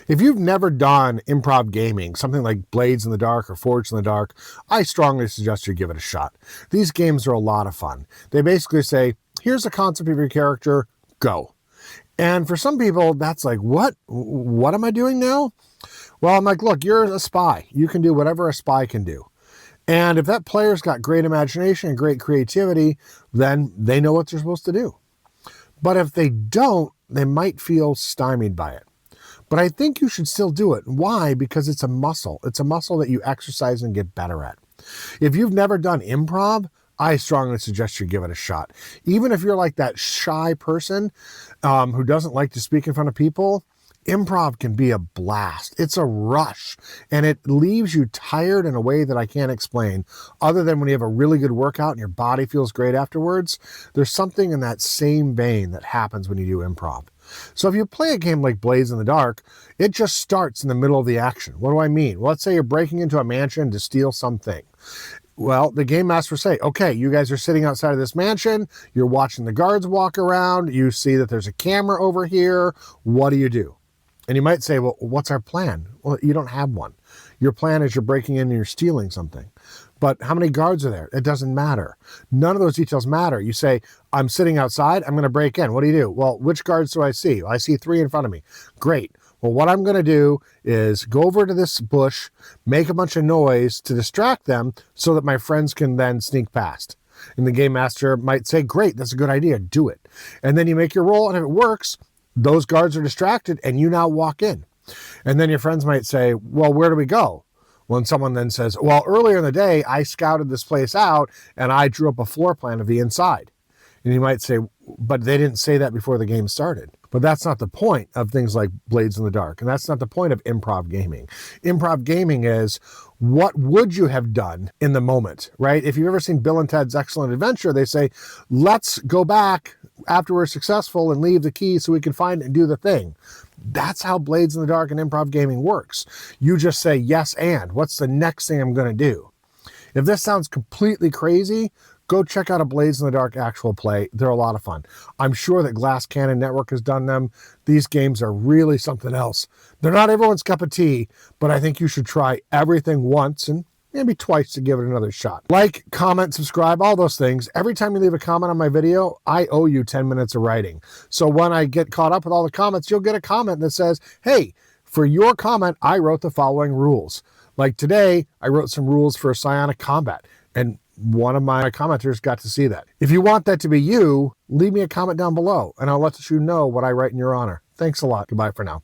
If you've never done improv gaming, something like Blades in the Dark or Forged in the Dark, I strongly suggest you give it a shot. These games are a lot of fun. They basically say, here's the concept of your character, go. And for some people, that's like, what? What am I doing now? Well, I'm like, look, you're a spy. You can do whatever a spy can do. And if that player's got great imagination and great creativity, then they know what they're supposed to do. But if they don't, they might feel stymied by it. But I think you should still do it. Why? Because it's a muscle. It's a muscle that you exercise and get better at. If you've never done improv, I strongly suggest you give it a shot. Even if you're like that shy person who doesn't like to speak in front of people, improv can be a blast. It's a rush, and it leaves you tired in a way that I can't explain. Other than when you have a really good workout and your body feels great afterwards, there's something in that same vein that happens when you do improv. So if you play a game like Blades in the Dark, it just starts in the middle of the action. What do I mean? Well, let's say you're breaking into a mansion to steal something. Well, the game master will say, okay, you guys are sitting outside of this mansion. You're watching the guards walk around. You see that there's a camera over here. What do you do? And you might say, well, what's our plan? Well, you don't have one. Your plan is you're breaking in and you're stealing something. But how many guards are there? It doesn't matter. None of those details matter. You say, I'm sitting outside. I'm going to break in. What do you do? Well, which guards do I see? Well, I see 3 in front of me. Great. Well, what I'm going to do is go over to this bush, make a bunch of noise to distract them so that my friends can then sneak past. And the game master might say, great, that's a good idea. Do it. And then you make your roll, and if it works, those guards are distracted and you now walk in. And then your friends might say, well, where do we go? When someone then says, well, earlier in the day, I scouted this place out and I drew up a floor plan of the inside. And you might say, but they didn't say that before the game started. But that's not the point of things like Blades in the Dark. And that's not the point of improv gaming. Improv gaming is, what would you have done in the moment, right? If you've ever seen Bill and Ted's Excellent Adventure, they say, let's go back after we're successful and leave the key so we can find it and do the thing. That's how Blades in the Dark and improv gaming works. You just say, yes, and what's the next thing I'm going to do? If this sounds completely crazy, go check out a Blades in the Dark actual play. They're a lot of fun. I'm sure that Glass Cannon Network has done them. These games are really something else. They're not everyone's cup of tea, but I think you should try everything once and maybe twice to give it another shot. Like, comment, subscribe, all those things. Every time you leave a comment on my video, I owe you 10 minutes of writing. So when I get caught up with all the comments, you'll get a comment that says, hey, for your comment, I wrote the following rules. Like today, I wrote some rules for psionic combat, and one of my commenters got to see that. If you want that to be you, leave me a comment down below, and I'll let you know what I write in your honor. Thanks a lot. Goodbye for now.